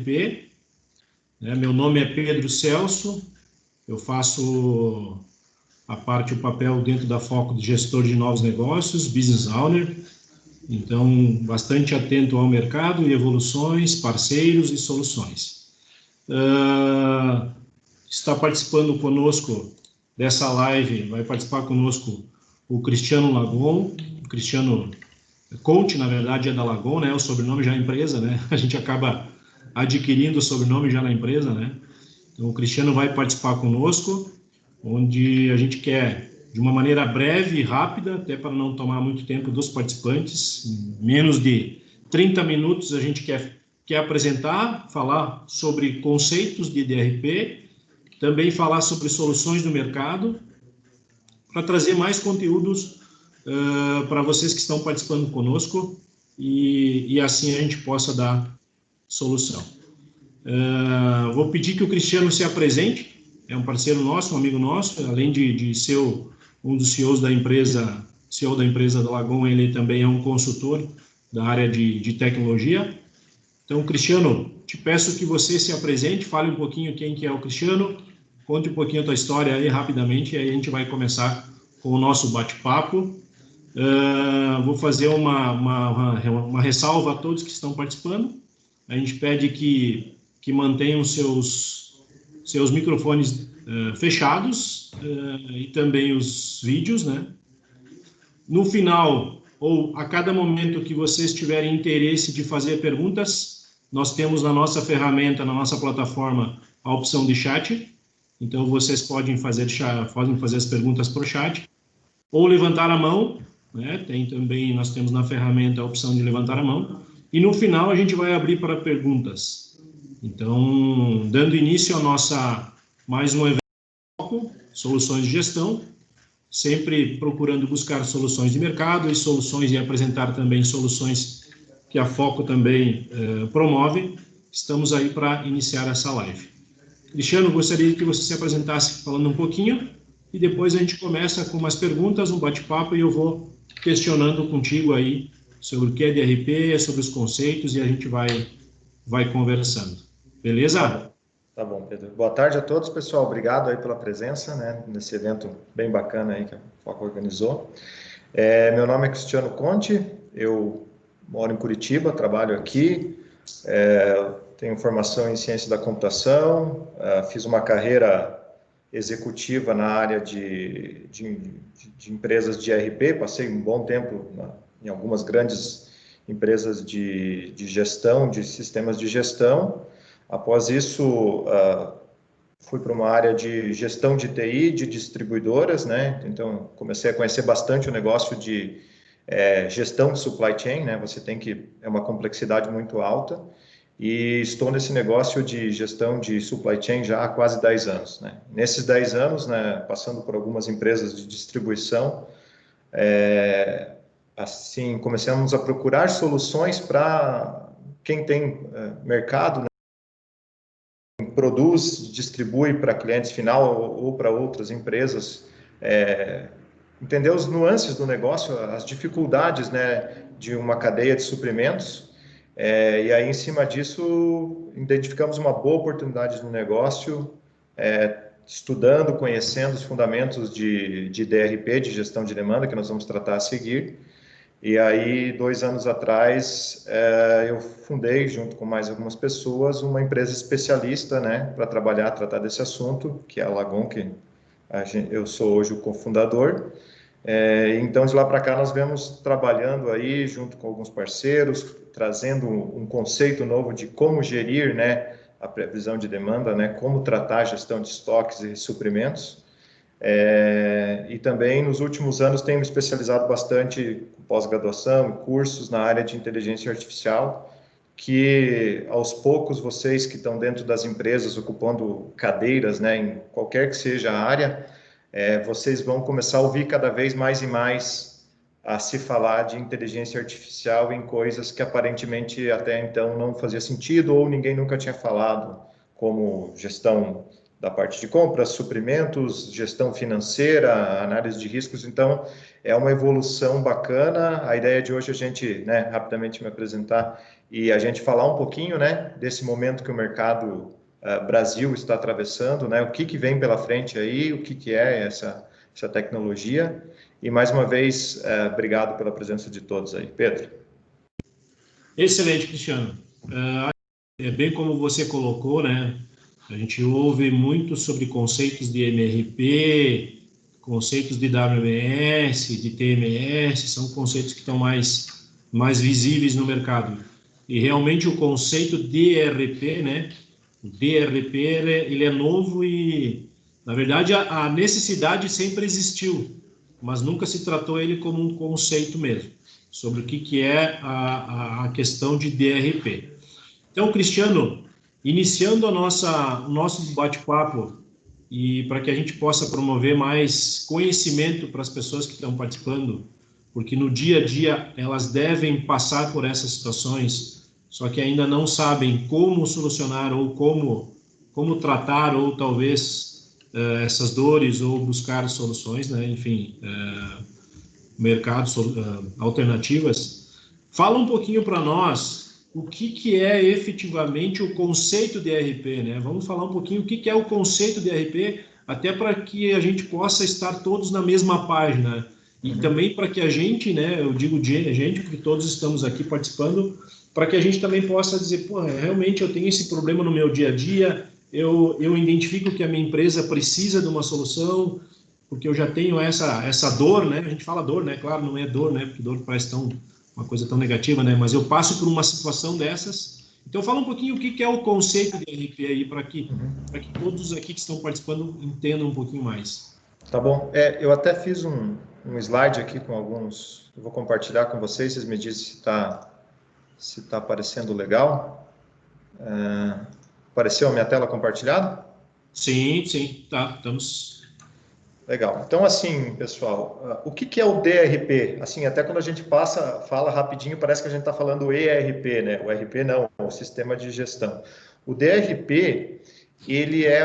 DRP. Meu nome é Pedro Celso, eu faço o papel dentro da Foco de gestor de novos negócios, Business Owner. Então, bastante atento ao mercado e evoluções, parceiros e soluções. Está participando conosco dessa live, vai participar conosco o Cristiano Lagon, o Cristiano Conte, na verdade, é da Lagon, né? O sobrenome já é empresa, né? A gente acaba adquirindo o sobrenome já na empresa, né? Então, o Cristiano vai participar conosco, onde a gente quer, de uma maneira breve e rápida, até para não tomar muito tempo dos participantes, em menos de 30 minutos a gente quer apresentar, falar sobre conceitos de DRP, também falar sobre soluções do mercado, para trazer mais conteúdos para vocês que estão participando conosco e assim a gente possa dar solução. Vou pedir que o Cristiano se apresente, é um parceiro nosso, um amigo nosso, além de ser um dos CEOs da empresa, CEO da empresa da Lagon, ele também é um consultor da área de tecnologia. Então, Cristiano, te peço que você se apresente, fale um pouquinho quem que é o Cristiano, conte um pouquinho a tua história aí rapidamente, e aí a gente vai começar com o nosso bate-papo. Vou fazer uma ressalva a todos que estão participando. A gente pede que mantenham seus microfones fechados e também os vídeos, né? No final, ou a cada momento que vocês tiverem interesse de fazer perguntas, nós temos na nossa ferramenta, na nossa plataforma, a opção de chat. Então, vocês podem fazer as perguntas por chat, ou levantar a mão, né? Nós temos na ferramenta a opção de levantar a mão, e no final a gente vai abrir para perguntas. Então, dando início a mais um evento, soluções de gestão, sempre procurando buscar soluções de mercado e soluções e apresentar também soluções que a Foco também promove. Estamos aí para iniciar essa live. Cristiano, gostaria que você se apresentasse falando um pouquinho e depois a gente começa com umas perguntas, um bate-papo e eu vou questionando contigo aí sobre o que é DRP, sobre os conceitos e a gente vai conversando. Beleza? Tá bom, Pedro. Boa tarde a todos, pessoal. Obrigado aí pela presença, né, nesse evento bem bacana aí que a Foco organizou. Meu nome é Cristiano Conte, eu moro em Curitiba, trabalho aqui, tenho formação em ciência da computação, fiz uma carreira executiva na área de empresas de ERP, passei um bom tempo em algumas grandes empresas de gestão, de sistemas de gestão. Após isso, fui para uma área de gestão de TI, de distribuidoras, né? Então, comecei a conhecer bastante o negócio de gestão de supply chain, né? É uma complexidade muito alta. E estou nesse negócio de gestão de supply chain já há quase 10 anos, né? Nesses 10 anos, né, passando por algumas empresas de distribuição, assim, começamos a procurar soluções para quem tem mercado, né? Produz, distribui para clientes final ou para outras empresas, entender os nuances do negócio, as dificuldades, né, de uma cadeia de suprimentos, e aí em cima disso identificamos uma boa oportunidade no negócio, estudando, conhecendo os fundamentos de DRP, de gestão de demanda, que nós vamos tratar a seguir. E aí, 2 anos atrás, eu fundei, junto com mais algumas pessoas, uma empresa especialista, né, para tratar desse assunto, que é a Lagon, que eu sou hoje o cofundador. Então, de lá para cá, nós vemos trabalhando aí, junto com alguns parceiros, trazendo um conceito novo de como gerir, né, a previsão de demanda, né, como tratar a gestão de estoques e suprimentos. E também, nos últimos anos, tenho me especializado bastante em pós-graduação e cursos na área de inteligência artificial, que, aos poucos, vocês que estão dentro das empresas, ocupando cadeiras, né, em qualquer que seja a área, vocês vão começar a ouvir cada vez mais e mais a se falar de inteligência artificial em coisas que, aparentemente, até então não fazia sentido ou ninguém nunca tinha falado, como gestão da parte de compras, suprimentos, gestão financeira, análise de riscos. Então, é uma evolução bacana. A ideia de hoje é a gente, né, rapidamente me apresentar e a gente falar um pouquinho, né, desse momento que o mercado Brasil está atravessando, né, o que vem pela frente aí, o que é essa tecnologia. E, mais uma vez, obrigado pela presença de todos aí. Pedro. Excelente, Cristiano. É bem como você colocou, né? A gente ouve muito sobre conceitos de MRP, conceitos de WMS, de TMS, são conceitos que estão mais visíveis no mercado. E realmente o conceito DRP, né? O DRP ele é novo e, na verdade, a necessidade sempre existiu, mas nunca se tratou ele como um conceito mesmo, sobre o que é a questão de DRP. Então, Cristiano, iniciando o nosso bate-papo e para que a gente possa promover mais conhecimento para as pessoas que estão participando, porque no dia a dia elas devem passar por essas situações, só que ainda não sabem como solucionar ou como tratar ou talvez essas dores ou buscar soluções, né? Enfim, mercados alternativas. Fala um pouquinho para nós o que é efetivamente o conceito de RP, né? Vamos falar um pouquinho o que é o conceito de RP, até para que a gente possa estar todos na mesma página. E também para que a gente, né, eu digo gente, porque todos estamos aqui participando, para que a gente também possa dizer, pô, realmente eu tenho esse problema no meu dia a dia, eu identifico que a minha empresa precisa de uma solução, porque eu já tenho essa dor, né? A gente fala dor, né? Claro, não é dor, né? Porque dor parece uma coisa tão negativa, né? Mas eu passo por uma situação dessas. Então, fala um pouquinho o que é o conceito de RP aí, para que todos aqui que estão participando entendam um pouquinho mais. Tá bom. Eu até fiz um slide aqui com alguns. Eu vou compartilhar com vocês. Vocês me dizem se tá aparecendo legal. Apareceu a minha tela compartilhada? Sim, sim, tá, estamos. Legal. Então, assim, pessoal, o que é o DRP? Assim, até quando a gente fala rapidinho, parece que a gente está falando ERP, né? O RP não, o Sistema de Gestão. O DRP, ele é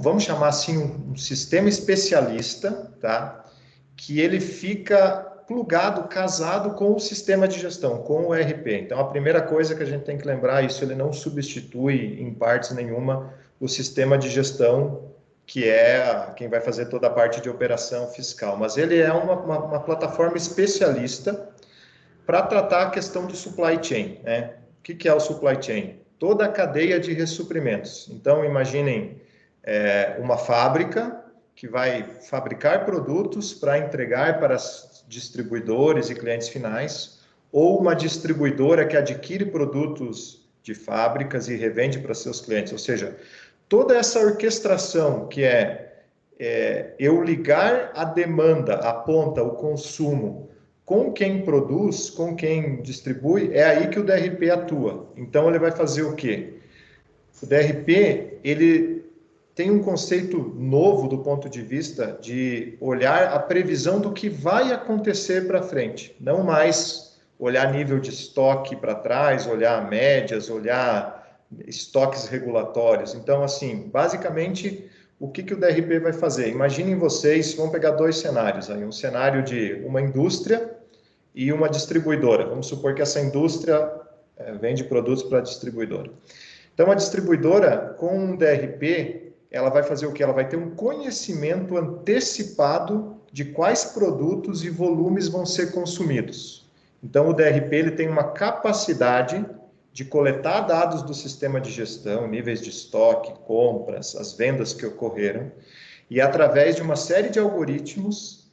vamos chamar assim, um sistema especialista, tá? Que ele fica plugado, casado com o sistema de gestão, com o ERP. Então, a primeira coisa que a gente tem que lembrar, isso ele não substitui em partes nenhuma o sistema de gestão, que é quem vai fazer toda a parte de operação fiscal, mas ele é uma plataforma especialista para tratar a questão do supply chain, né? O que é o supply chain? Toda a cadeia de ressuprimentos. Então, imaginem uma fábrica que vai fabricar produtos para entregar para distribuidores e clientes finais, ou uma distribuidora que adquire produtos de fábricas e revende para seus clientes, ou seja, toda essa orquestração que eu ligar a demanda, a ponta, o consumo, com quem produz, com quem distribui, é aí que o DRP atua. Então, ele vai fazer o quê? O DRP, ele tem um conceito novo do ponto de vista de olhar a previsão do que vai acontecer para frente, não mais olhar nível de estoque para trás, olhar médias, olhar estoques regulatórios. Então, assim, basicamente, o que o DRP vai fazer? Imaginem vocês, vamos pegar dois cenários aí, um cenário de uma indústria e uma distribuidora. Vamos supor que essa indústria vende produtos para a distribuidora. Então, a distribuidora, com um DRP, ela vai fazer o quê? Ela vai ter um conhecimento antecipado de quais produtos e volumes vão ser consumidos. Então, o DRP ele tem uma capacidade de coletar dados do sistema de gestão, níveis de estoque, compras, as vendas que ocorreram, e através de uma série de algoritmos,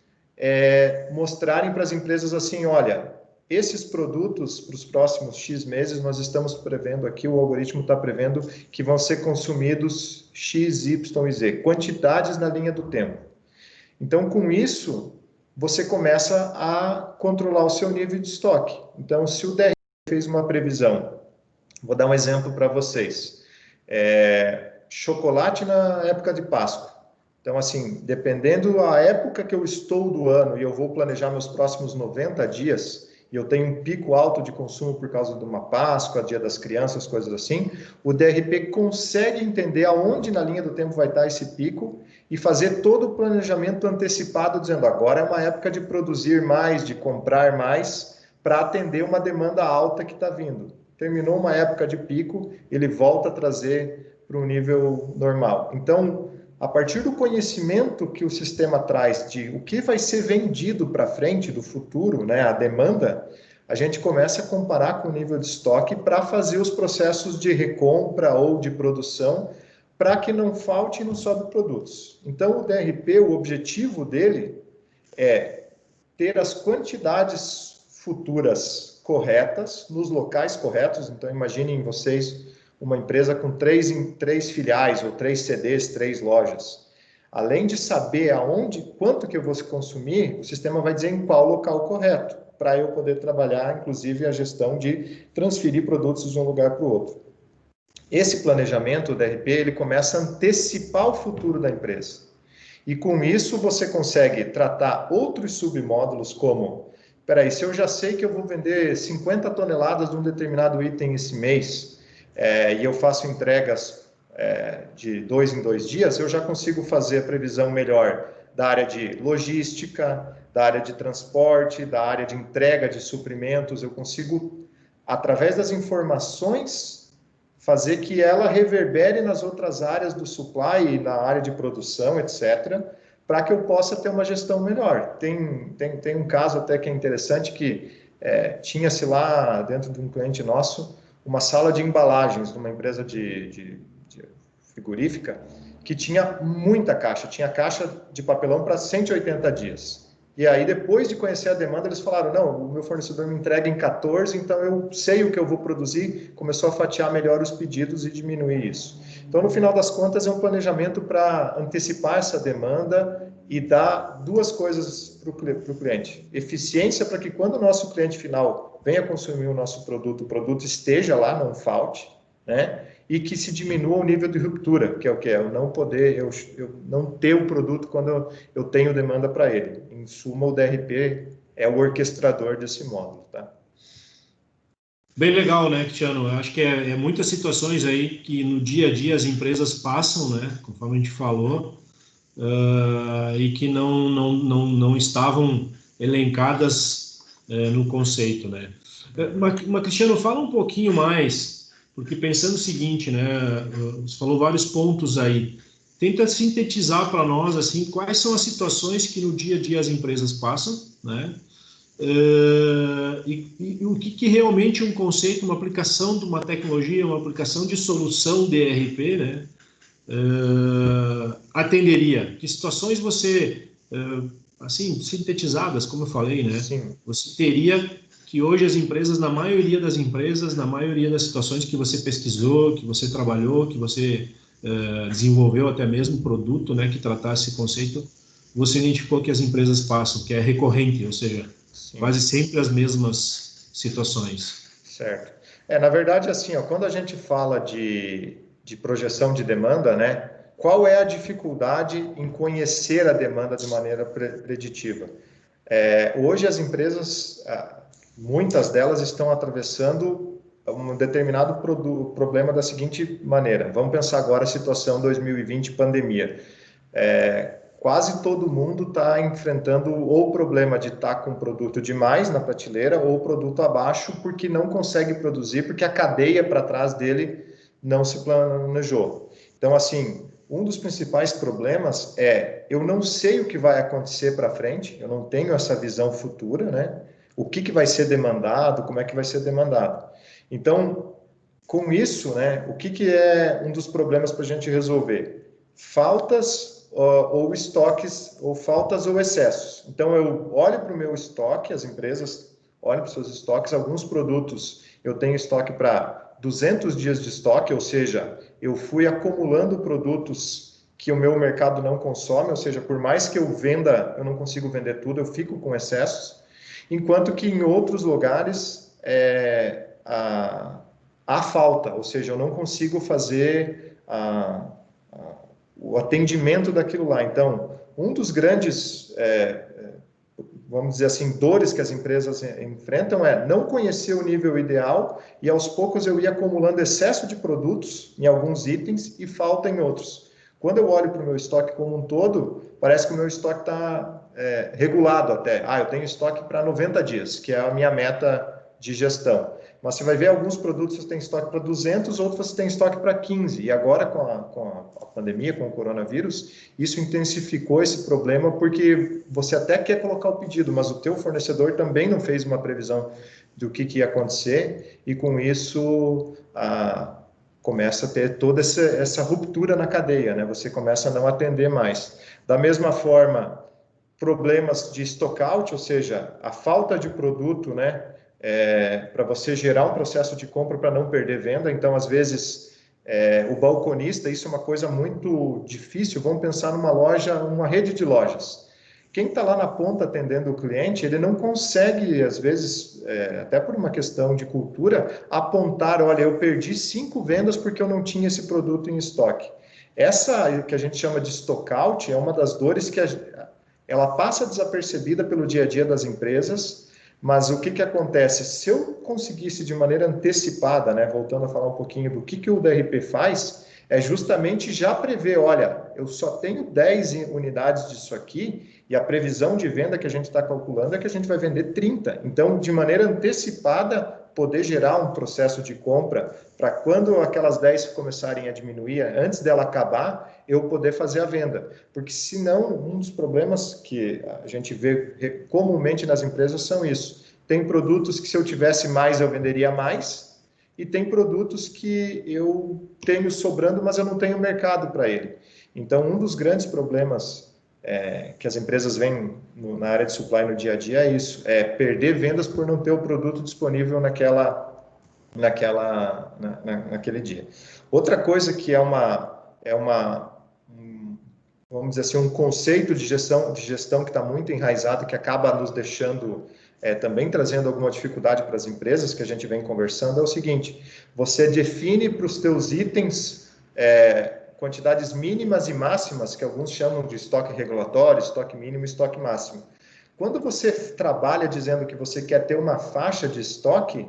mostrarem para as empresas assim, olha, esses produtos, para os próximos X meses, nós estamos prevendo aqui, o algoritmo está prevendo que vão ser consumidos X, Y e Z, quantidades na linha do tempo. Então, com isso, você começa a controlar o seu nível de estoque. Então, se o DRP fez uma previsão, vou dar um exemplo para vocês, chocolate na época de Páscoa. Então, assim, dependendo da época que eu estou do ano e eu vou planejar meus próximos 90 dias, e eu tenho um pico alto de consumo por causa de uma Páscoa, Dia das Crianças, coisas assim, o DRP consegue entender aonde na linha do tempo vai estar esse pico e fazer todo o planejamento antecipado, dizendo agora é uma época de produzir mais, de comprar mais, para atender uma demanda alta que está vindo. Terminou uma época de pico, ele volta a trazer para um nível normal. Então, a partir do conhecimento que o sistema traz de o que vai ser vendido para frente do futuro, né, a demanda, a gente começa a comparar com o nível de estoque para fazer os processos de recompra ou de produção para que não falte e não sobre produtos. Então, o DRP, o objetivo dele é ter as quantidades futuras corretas, nos locais corretos. Então, imaginem vocês uma empresa com três filiais, ou 3 CDs, 3 lojas. Além de saber aonde, quanto que eu vou consumir, o sistema vai dizer em qual local correto, para eu poder trabalhar, inclusive, a gestão de transferir produtos de um lugar para o outro. Esse planejamento, o DRP, ele começa a antecipar o futuro da empresa. E com isso você consegue tratar outros submódulos como, peraí, se eu já sei que eu vou vender 50 toneladas de um determinado item esse mês, e eu faço entregas de 2 em 2 dias, eu já consigo fazer a previsão melhor da área de logística, da área de transporte, da área de entrega de suprimentos. Eu consigo, através das informações, fazer que ela reverbere nas outras áreas do supply, na área de produção, etc., para que eu possa ter uma gestão melhor. Tem um caso até que é interessante, que tinha-se lá dentro de um cliente nosso uma sala de embalagens de uma empresa de frigorífica que tinha muita caixa, tinha caixa de papelão para 180 dias. E aí, depois de conhecer a demanda, eles falaram, não, o meu fornecedor me entrega em 14, então eu sei o que eu vou produzir, começou a fatiar melhor os pedidos e diminuir isso. Então, no final das contas, é um planejamento para antecipar essa demanda e dar duas coisas para o cliente. Eficiência para que quando o nosso cliente final venha consumir o nosso produto, o produto esteja lá, não falte, né? E que se diminua o nível de ruptura, que é o que é, eu não poder, eu não ter o produto quando eu tenho demanda para ele. Em suma, o DRP é o orquestrador desse módulo, tá? Bem legal, né, Cristiano? Eu acho que é muitas situações aí que no dia a dia as empresas passam, né, conforme a gente falou, e que não estavam elencadas no conceito, né? Mas, Cristiano, fala um pouquinho mais, porque pensando o seguinte, né, você falou vários pontos aí, tenta sintetizar para nós, assim, quais são as situações que no dia a dia as empresas passam, né? E o que realmente um conceito, uma aplicação de uma tecnologia, uma aplicação de solução DRP, né, atenderia? Que situações você, assim, sintetizadas, como eu falei, né, Sim. você teria que hoje as empresas, na maioria das empresas, na maioria das situações que você pesquisou, que você trabalhou, que você desenvolveu até mesmo produto, né, que tratasse esse conceito, você identificou que as empresas passam, que é recorrente, ou seja, Sim. quase sempre as mesmas situações. Certo. Na verdade, assim, ó, quando a gente fala de projeção de demanda, né, qual é a dificuldade em conhecer a demanda de maneira preditiva? Hoje as empresas, muitas delas estão atravessando um determinado problema da seguinte maneira. Vamos pensar agora a situação 2020, pandemia. Quase todo mundo está enfrentando ou o problema de estar com produto demais na prateleira ou produto abaixo porque não consegue produzir, porque a cadeia para trás dele não se planejou. Então, assim, um dos principais problemas é eu não sei o que vai acontecer para frente, eu não tenho essa visão futura, né? O que vai ser demandado, como é que vai ser demandado. Então, com isso, né, o que é um dos problemas para a gente resolver? Faltas ou estoques, ou faltas ou excessos. Então, eu olho para o meu estoque, as empresas olham para os seus estoques, alguns produtos eu tenho estoque para 200 dias de estoque, ou seja, eu fui acumulando produtos que o meu mercado não consome, ou seja, por mais que eu venda, eu não consigo vender tudo, eu fico com excessos, enquanto que em outros lugares há falta, ou seja, eu não consigo fazer o atendimento daquilo lá. Então, um dos grandes vamos dizer assim, dores que as empresas enfrentam é não conhecer o nível ideal e aos poucos eu ia acumulando excesso de produtos em alguns itens e falta em outros. Quando eu olho para o meu estoque como um todo, parece que o meu estoque está regulado até. Eu tenho estoque para 90 dias, que é a minha meta de gestão. Mas você vai ver alguns produtos você tem estoque para 200, outros você tem estoque para 15. E agora com a pandemia, com o coronavírus, isso intensificou esse problema porque você até quer colocar o pedido, mas o teu fornecedor também não fez uma previsão do que ia acontecer e com isso começa a ter toda essa ruptura na cadeia, né? Você começa a não atender mais. Da mesma forma, problemas de stockout, ou seja, a falta de produto, né? Para você gerar um processo de compra para não perder venda. Então, às vezes, o balconista, isso é uma coisa muito difícil. Vamos pensar numa loja, uma rede de lojas. Quem está lá na ponta atendendo o cliente, ele não consegue, às vezes, até por uma questão de cultura, apontar, olha, eu perdi 5 vendas porque eu não tinha esse produto em estoque. Essa que a gente chama de stockout é uma das dores que ela passa desapercebida pelo dia a dia das empresas, mas o que acontece? Se eu conseguisse de maneira antecipada, né, voltando a falar um pouquinho do que o DRP faz, é justamente já prever, olha, eu só tenho 10 unidades disso aqui e a previsão de venda que a gente está calculando é que a gente vai vender 30. Então, de maneira antecipada, poder gerar um processo de compra para quando aquelas 10 começarem a diminuir, antes dela acabar, eu poder fazer a venda. Porque senão, um dos problemas que a gente vê comumente nas empresas são isso. Tem produtos que se eu tivesse mais, eu venderia mais, e tem produtos que eu tenho sobrando, mas eu não tenho mercado para ele. Então, um dos grandes problemas que as empresas veem na área de supply no dia a dia é isso, é perder vendas por não ter o produto disponível naquele dia. Outra coisa que vamos dizer assim, um conceito de gestão que está muito enraizado, que acaba nos deixando também trazendo alguma dificuldade para as empresas que a gente vem conversando, é o seguinte: você define para os teus itens quantidades mínimas e máximas, que alguns chamam de estoque regulatório, estoque mínimo e estoque máximo. Quando você trabalha dizendo que você quer ter uma faixa de estoque,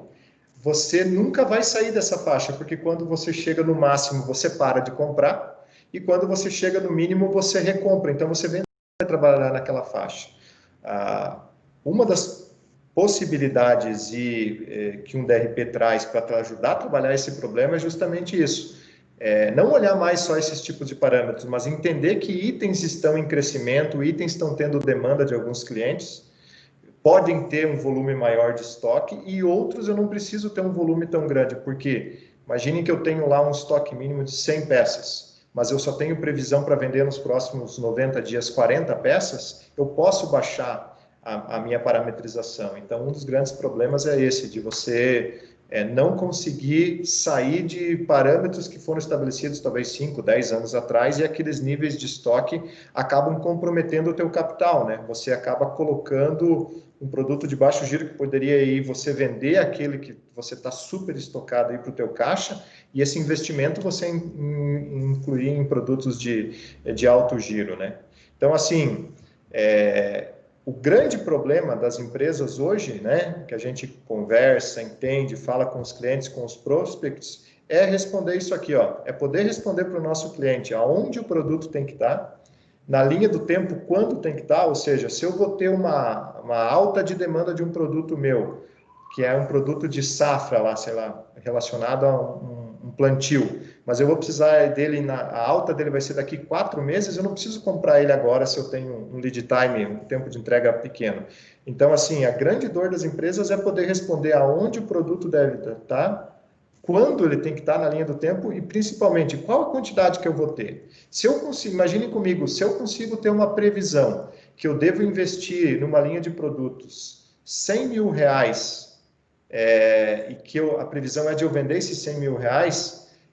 você nunca vai sair dessa faixa, porque quando você chega no máximo, você para de comprar, e quando você chega no mínimo, você recompra. Então, você vai trabalhar naquela faixa. Uma das possibilidades que um DRP traz para ajudar a trabalhar esse problema é justamente isso. Não olhar mais só esses tipos de parâmetros, mas entender que itens estão em crescimento, itens estão tendo demanda de alguns clientes, podem ter um volume maior de estoque e outros eu não preciso ter um volume tão grande, porque imaginem que eu tenho lá um estoque mínimo de 100 peças, mas eu só tenho previsão para vender nos próximos 90 dias 40 peças, eu posso baixar a minha parametrização. Então, um dos grandes problemas é esse, de você não conseguir sair de parâmetros que foram estabelecidos talvez 5, 10 anos atrás, e aqueles níveis de estoque acabam comprometendo o teu capital, né? Você acaba colocando um produto de baixo giro que poderia aí você vender aquele que você está super estocado aí para o teu caixa, e esse investimento você incluir em produtos de alto giro, né? Então, assim, o grande problema das empresas hoje, né, que a gente conversa, entende, fala com os clientes, com os prospects, é responder isso aqui, ó, é poder responder para o nosso cliente aonde o produto tem que estar, na linha do tempo, quando tem que estar, ou seja, se eu vou ter uma alta de demanda de um produto meu, que é um produto de safra lá, sei lá, relacionado a um plantio, mas eu vou precisar dele, a alta dele vai ser daqui 4 meses, eu não preciso comprar ele agora se eu tenho um lead time, um tempo de entrega pequeno. Então, assim, a grande dor das empresas é poder responder aonde o produto deve estar, quando ele tem que estar na linha do tempo e, principalmente, qual a quantidade que eu vou ter. Se eu consigo, imagine comigo, se eu consigo ter uma previsão que eu devo investir numa linha de produtos R$100 mil, e que a previsão é de eu vender esses R$100 mil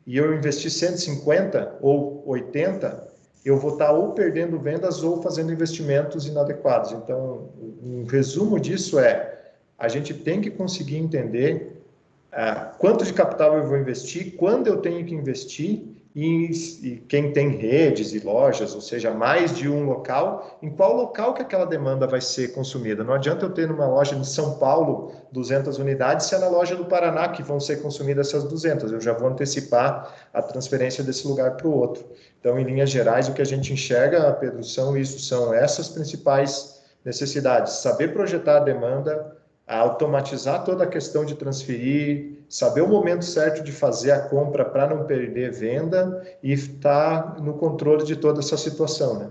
e eu investir 150 ou 80, eu vou estar ou perdendo vendas ou fazendo investimentos inadequados. Então, um resumo disso a gente tem que conseguir entender quanto de capital eu vou investir, quando eu tenho que investir e quem tem redes e lojas, ou seja, mais de um local, em qual local que aquela demanda vai ser consumida. Não adianta eu ter numa loja de São Paulo 200 unidades, se é na loja do Paraná que vão ser consumidas essas 200. Eu já vou antecipar a transferência desse lugar para o outro. Então, em linhas gerais, o que a gente enxerga, Pedro, são essas principais necessidades. Saber projetar a demanda, automatizar toda a questão de transferir, saber o momento certo de fazer a compra para não perder venda e estar no controle de toda essa situação, né?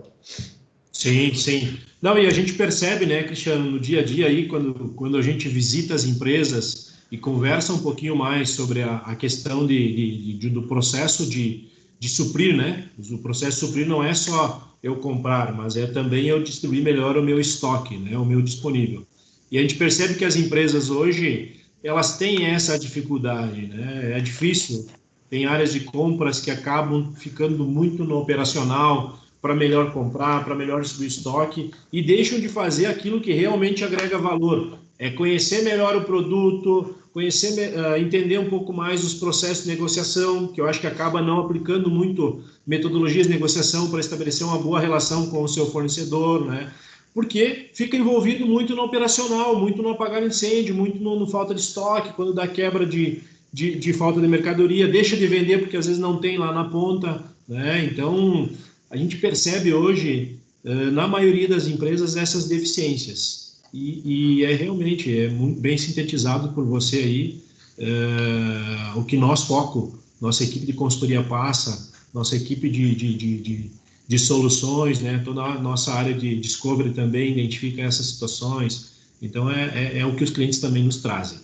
Sim, sim. Não, e a gente percebe, né, Cristiano, no dia a dia aí, quando a gente visita as empresas e conversa um pouquinho mais sobre a questão do processo de suprir, né? O processo de suprir não é só eu comprar, mas é também eu distribuir melhor o meu estoque, né, o meu disponível. E a gente percebe que as empresas hoje, elas têm essa dificuldade, né? É difícil. Tem áreas de compras que acabam ficando muito no operacional, para melhor comprar, para melhor distribuir estoque, e deixam de fazer aquilo que realmente agrega valor. É conhecer melhor o produto, entender um pouco mais os processos de negociação, que eu acho que acaba não aplicando muito metodologias de negociação para estabelecer uma boa relação com o seu fornecedor, né? Porque fica envolvido muito no operacional, muito no apagar incêndio, muito no falta de estoque, quando dá quebra de falta de mercadoria, deixa de vender porque às vezes não tem lá na ponta, né? Então, a gente percebe hoje, na maioria das empresas, essas deficiências. E é realmente, é muito bem sintetizado por você aí, o que nossa equipe de consultoria passa, nossa equipe de soluções, né? Toda a nossa área de discovery também identifica essas situações. Então, é o que os clientes também nos trazem.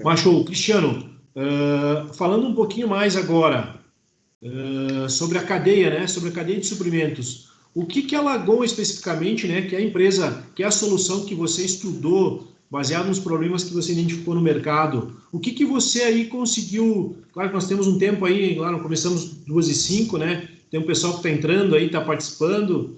Mas show, Cristiano, falando um pouquinho mais agora sobre a cadeia, né? Sobre a cadeia de suprimentos. O que a Lagoa especificamente, né? Que é a empresa, que é a solução que você estudou, baseado nos problemas que você identificou no mercado. O que você aí conseguiu? Claro que nós temos um tempo aí, claro, começamos 2h05, né? Tem um pessoal que está entrando aí, está participando.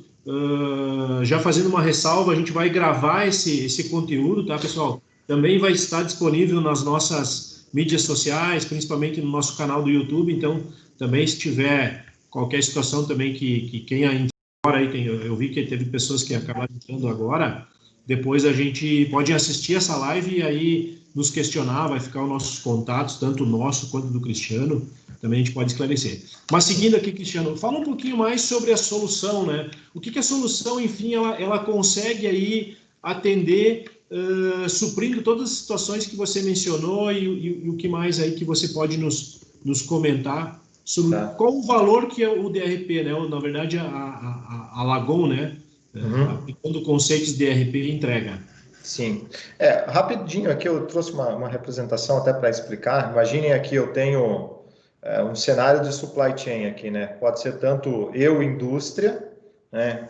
Já fazendo uma ressalva, a gente vai gravar esse conteúdo, tá, pessoal? Também vai estar disponível nas nossas mídias sociais, principalmente no nosso canal do YouTube. Então, também se tiver qualquer situação também que quem ainda agora aí eu vi que teve pessoas que acabaram entrando agora, depois a gente pode assistir essa live e aí nos questionar, vai ficar os nossos contatos, tanto o nosso quanto do Cristiano, também a gente pode esclarecer. Mas seguindo aqui, Cristiano, fala um pouquinho mais sobre a solução, né? O que a solução, enfim, ela consegue aí atender, suprindo todas as situações que você mencionou e o que mais aí que você pode nos comentar sobre qual o valor que é o DRP, né? Na verdade, a Lagon, né? Aplicando conceitos de DRP e entrega. Sim. Rapidinho aqui eu trouxe uma representação até para explicar. Imaginem aqui, eu tenho um cenário de supply chain aqui, né? Pode ser tanto eu, indústria, né?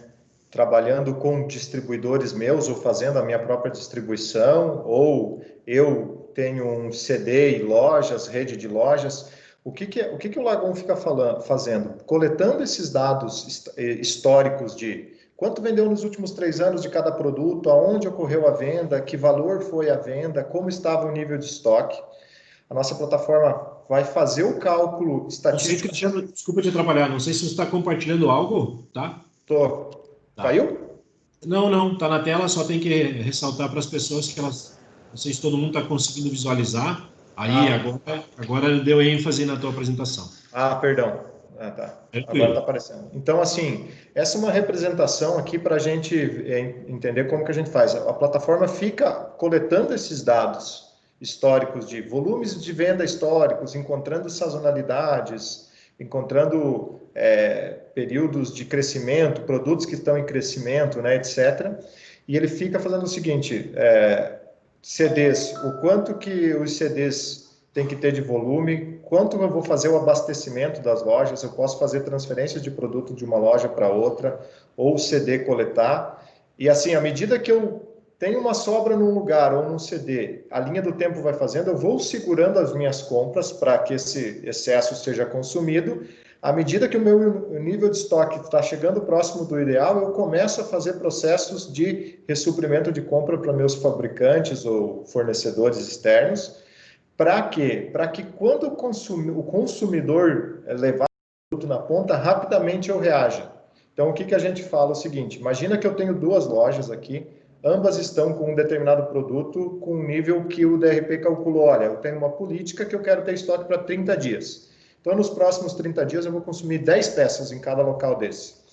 Trabalhando com distribuidores meus ou fazendo a minha própria distribuição, ou eu tenho um CD e lojas, rede de lojas. O que o Lagon fica fazendo? Coletando esses dados históricos de quanto vendeu nos últimos 3 anos de cada produto, aonde ocorreu a venda, que valor foi a venda, como estava o nível de estoque. A nossa plataforma vai fazer o cálculo estatístico. Desculpa te atrapalhar, não sei se você está compartilhando algo, tá? Tô. Tá. Caiu? Não, tá na tela, só tem que ressaltar para as pessoas que não sei se todo mundo está conseguindo visualizar. Aí, agora deu ênfase na tua apresentação. Perdão. Tá. Agora está Tranquilo. aparecendo. Então, assim, essa é uma representação aqui para a gente entender como que a gente faz. A plataforma fica coletando esses dados históricos de volumes de venda históricos, encontrando sazonalidades, encontrando períodos de crescimento, produtos que estão em crescimento, né, etc. E ele fica fazendo o seguinte, CDs, o quanto que os CDs tem que ter de volume, quanto eu vou fazer o abastecimento das lojas, eu posso fazer transferências de produto de uma loja para outra, ou CD coletar, e assim, à medida que eu tenho uma sobra num lugar ou num CD, a linha do tempo vai fazendo, eu vou segurando as minhas compras para que esse excesso seja consumido. À medida que o meu nível de estoque está chegando próximo do ideal, eu começo a fazer processos de ressuprimento de compra para meus fabricantes ou fornecedores externos, Para quê? Para que quando o consumidor levar o produto na ponta, rapidamente eu reaja. Então, o que, que a gente fala? É o seguinte, imagina que eu tenho duas lojas aqui, ambas estão com um determinado produto com um nível que o DRP calculou. Olha, eu tenho uma política que eu quero ter estoque para 30 dias. Então, nos próximos 30 dias, eu vou consumir 10 peças em cada local desse.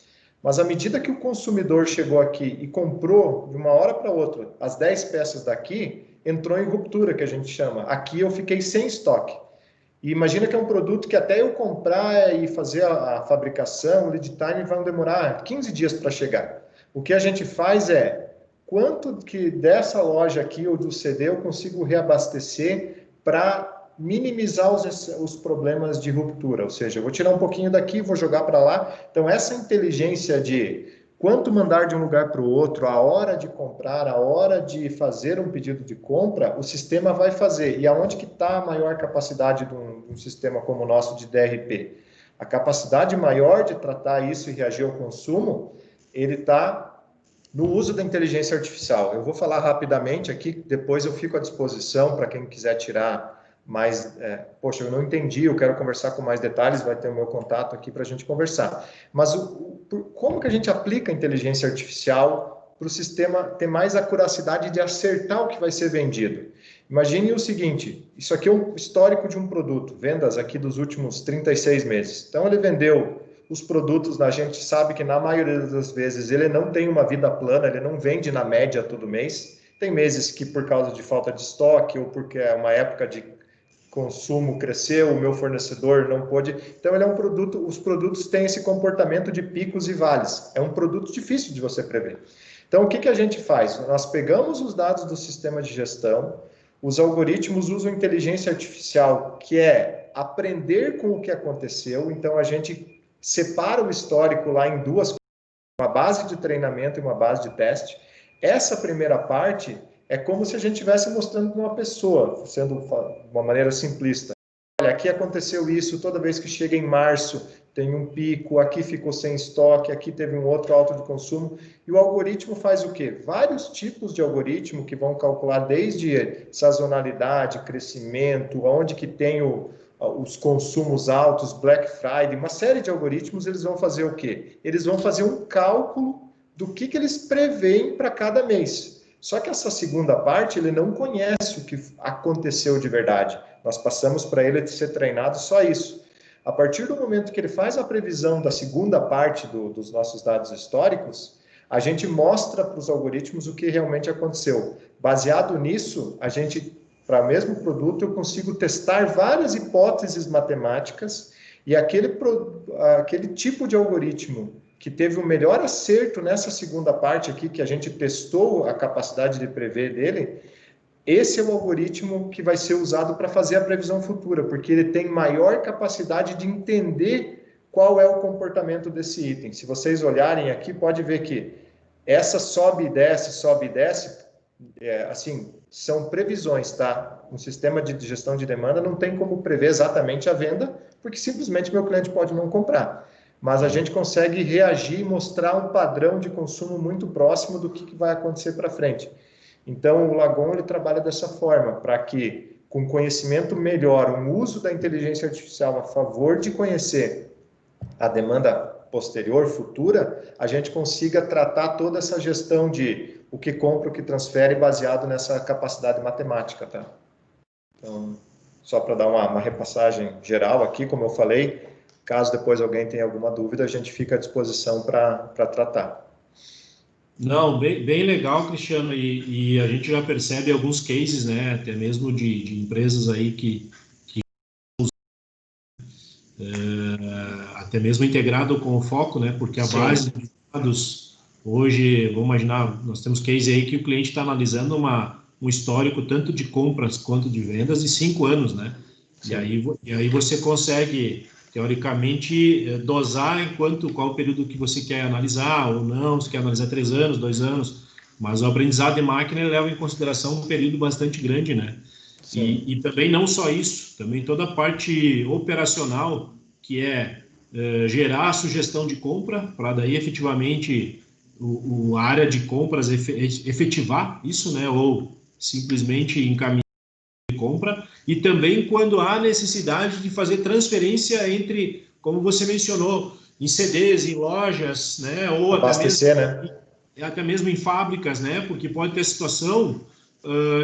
Mas à medida que o consumidor chegou aqui e comprou de uma hora para outra as 10 peças daqui, entrou em ruptura, que a gente chama. Aqui eu fiquei sem estoque. E imagina que é um produto que até eu comprar e fazer a fabricação, o lead time vão demorar 15 dias para chegar. O que a gente faz é, quanto que dessa loja aqui ou do CD eu consigo reabastecer para minimizar os problemas de ruptura, ou seja, eu vou tirar um pouquinho daqui, vou jogar para lá. Então, essa inteligência de quanto mandar de um lugar para o outro, a hora de comprar, a hora de fazer um pedido de compra, o sistema vai fazer. E aonde que está a maior capacidade de um sistema como o nosso de DRP? A capacidade maior de tratar isso e reagir ao consumo, ele está no uso da inteligência artificial. Eu vou falar rapidamente aqui, depois eu fico à disposição para quem quiser tirar mais, poxa, eu não entendi, eu quero conversar com mais detalhes, vai ter o meu contato aqui para a gente conversar. Mas como que a gente aplica a inteligência artificial para o sistema ter mais acuracidade de acertar o que vai ser vendido? Imagine o seguinte, isso aqui é um histórico de um produto, vendas aqui dos últimos 36 meses. Então, ele vendeu os produtos, a gente sabe que na maioria das vezes ele não tem uma vida plana, ele não vende na média todo mês. Tem meses que por causa de falta de estoque ou porque é uma época de consumo cresceu, o meu fornecedor não pôde. Então, ele é um produto, os produtos têm esse comportamento de picos e vales. É um produto difícil de você prever. Então, o que, que a gente faz? Nós pegamos os dados do sistema de gestão, os algoritmos usam inteligência artificial, que é aprender com o que aconteceu. Então, a gente separa o histórico lá em duas, uma base de treinamento e uma base de teste. Essa primeira parte é como se a gente estivesse mostrando para uma pessoa, sendo de uma maneira simplista. Olha, aqui aconteceu isso, toda vez que chega em março tem um pico, aqui ficou sem estoque, aqui teve um outro alto de consumo. E o algoritmo faz o quê? Vários tipos de algoritmo que vão calcular desde sazonalidade, crescimento, onde que tem os consumos altos, Black Friday, uma série de algoritmos, eles vão fazer o quê? Eles vão fazer um cálculo do que eles preveem para cada mês. Só que essa segunda parte, ele não conhece o que aconteceu de verdade. Nós passamos para ele ser treinado só isso. A partir do momento que ele faz a previsão da segunda parte dos nossos dados históricos, a gente mostra para os algoritmos o que realmente aconteceu. Baseado nisso, a gente, para o mesmo produto, eu consigo testar várias hipóteses matemáticas e aquele tipo de algoritmo que teve o melhor acerto nessa segunda parte aqui, que a gente testou a capacidade de prever dele, esse é o algoritmo que vai ser usado para fazer a previsão futura, porque ele tem maior capacidade de entender qual é o comportamento desse item. Se vocês olharem aqui, pode ver que essa sobe e desce, assim, são previsões, tá? Um sistema de gestão de demanda não tem como prever exatamente a venda, porque simplesmente meu cliente pode não comprar. Mas a gente consegue reagir e mostrar um padrão de consumo muito próximo do que vai acontecer para frente. Então, o Lagon ele trabalha dessa forma, para que, com conhecimento melhor, um uso da inteligência artificial a favor de conhecer a demanda posterior, futura, a gente consiga tratar toda essa gestão de o que compra, o que transfere, baseado nessa capacidade matemática, tá? Então, só para dar uma repassagem geral aqui, como eu falei, caso depois alguém tenha alguma dúvida, a gente fica à disposição para tratar. Não, bem legal, Cristiano, e a gente já percebe alguns cases, né, até mesmo de empresas aí que até mesmo integrado com o foco, né, porque a base de dados, hoje, vamos imaginar, nós temos case aí que o cliente está analisando um histórico tanto de compras quanto de vendas de 5 anos, né, e aí você consegue teoricamente, dosar qual o período que você quer analisar ou não, se quer analisar 3 anos, 2 anos, mas o aprendizado de máquina leva em consideração um período bastante grande, né? E também não só isso, também toda a parte operacional, que é gerar a sugestão de compra, para daí efetivamente a área de compras efetivar isso, né? Ou simplesmente encaminhar de compra, e também quando há necessidade de fazer transferência entre, como você mencionou, em CDs, em lojas, né, ou Abastecer, né? até mesmo em fábricas, né, porque pode ter situação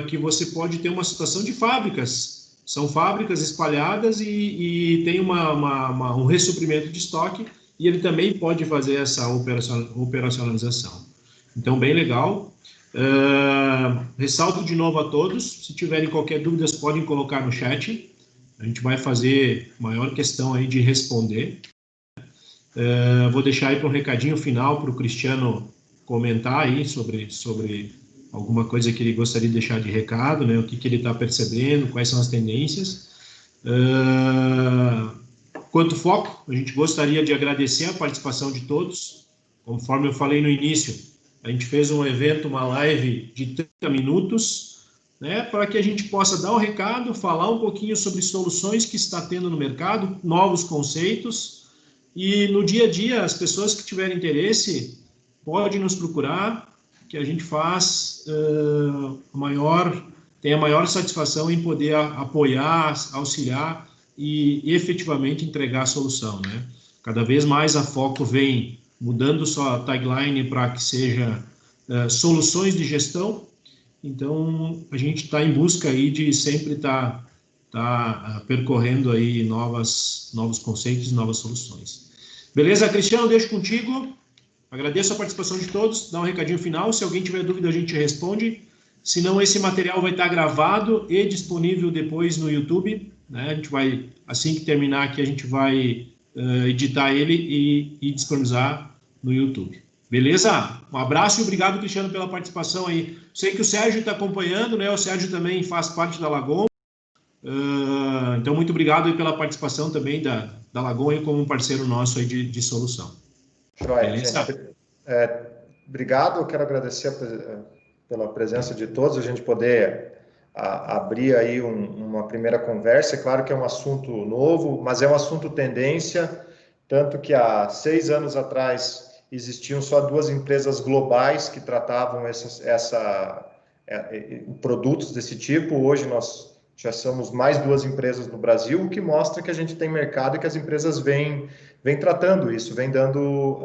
que você pode ter uma situação de fábricas, são fábricas espalhadas e tem um ressuprimento de estoque, e ele também pode fazer essa operacionalização. Então, bem legal. Ressalto de novo a todos, se tiverem qualquer dúvida, podem colocar no chat, a gente vai fazer maior questão aí de responder. Vou deixar aí para um recadinho final para o Cristiano comentar aí sobre alguma coisa que ele gostaria de deixar de recado, né, o que ele está percebendo, quais são as tendências. Quanto foco, a gente gostaria de agradecer a participação de todos. Conforme eu falei no início, a gente fez um evento, uma live de 30 minutos, né, para que a gente possa dar um recado, falar um pouquinho sobre soluções que está tendo no mercado, novos conceitos, e no dia a dia, as pessoas que tiverem interesse, podem nos procurar, que a gente faz tem a maior satisfação em poder apoiar, auxiliar e efetivamente entregar a solução, né? Cada vez mais a Foco vem mudando sua tagline para que seja soluções de gestão. Então, a gente está em busca aí de sempre estar percorrendo aí novos conceitos, novas soluções. Beleza, Cristiano? Deixo contigo. Agradeço a participação de todos. Dá um recadinho final. Se alguém tiver dúvida, a gente responde. Se não, esse material vai estar gravado e disponível depois no YouTube, né? A gente vai, assim que terminar aqui, a gente vai editar ele e disponibilizar no YouTube. Beleza? Um abraço e obrigado, Cristiano, pela participação aí. Sei que o Sérgio está acompanhando, né? O Sérgio também faz parte da Lagon. Então, muito obrigado aí pela participação também da Lagon como um parceiro nosso aí de solução. Joia, gente. Obrigado, eu quero agradecer pela presença de todos, a gente poder abrir aí uma primeira conversa. É claro que é um assunto novo, mas é um assunto tendência, tanto que há 6 anos atrás existiam só 2 empresas globais que tratavam produtos desse tipo. Hoje nós já somos mais 2 empresas no Brasil, o que mostra que a gente tem mercado e que as empresas vêm tratando isso, vêm dando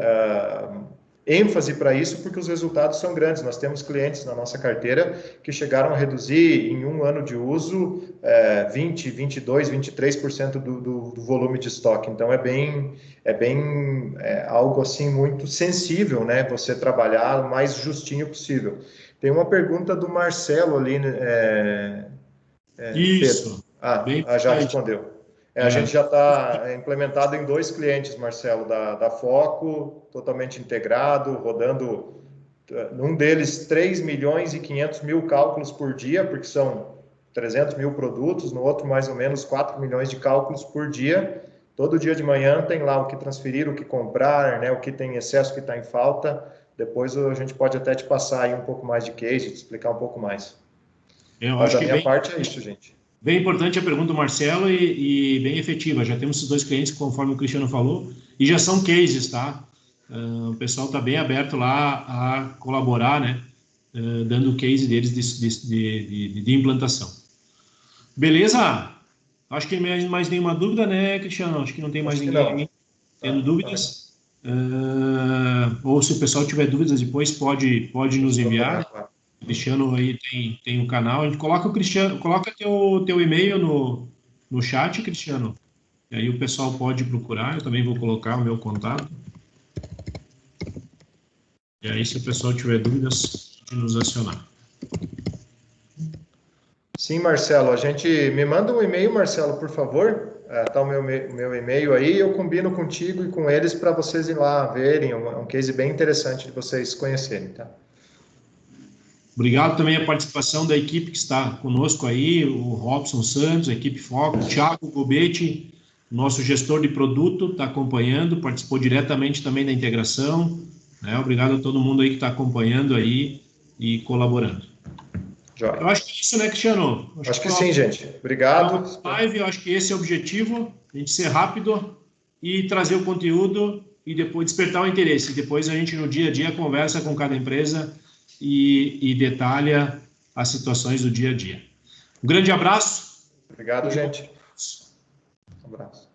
ênfase para isso, porque os resultados são grandes. Nós temos clientes na nossa carteira que chegaram a reduzir em 1 ano de uso 20, 22, 23% do volume de estoque. Então é algo assim muito sensível, né? Você trabalhar o mais justinho possível. Tem uma pergunta do Marcelo ali, Isso. Pedro. Já respondeu. A gente já está implementado em 2 clientes, Marcelo, da Foco, totalmente integrado, rodando, num deles 3 milhões e 500 mil cálculos por dia, porque são 300 mil produtos, no outro mais ou menos 4 milhões de cálculos por dia. Todo dia de manhã tem lá o que transferir, o que comprar, né, o que tem excesso, o que está em falta. Depois a gente pode até te passar aí um pouco mais de case, te explicar um pouco mais. Mas da minha parte é isso, gente. Bem importante a pergunta do Marcelo e bem efetiva. Já temos esses 2 clientes, conforme o Cristiano falou, e já são cases, tá? O pessoal está bem aberto lá a colaborar, né? Dando o case deles de implantação. Beleza? Acho que mais nenhuma dúvida, né, Cristiano? Acho que não tem mais ninguém tendo dúvidas. Ou se o pessoal tiver dúvidas depois, pode nos enviar. O Cristiano aí tem um canal. A gente coloca teu e-mail no chat, Cristiano. E aí o pessoal pode procurar. Eu também vou colocar o meu contato. E aí, se o pessoal tiver dúvidas, pode nos acionar. Sim, Marcelo. A gente me manda um e-mail, Marcelo, por favor. Tá o meu e-mail aí. Eu combino contigo e com eles para vocês ir lá verem. Um case bem interessante de vocês conhecerem, tá? Obrigado também a participação da equipe que está conosco aí, o Robson Santos, a equipe Foco, o Thiago Gobetti, nosso gestor de produto, está acompanhando, participou diretamente também da integração, né? Obrigado a todo mundo aí que está acompanhando aí e colaborando. Joia. Eu acho que é isso, né, Cristiano? Acho que sim, gente. Obrigado. Live, eu acho que esse é o objetivo, a gente ser rápido e trazer o conteúdo e depois despertar o interesse. Depois a gente, no dia a dia, conversa com cada empresa e detalha as situações do dia a dia. Um grande abraço. Obrigado, gente. Um abraço.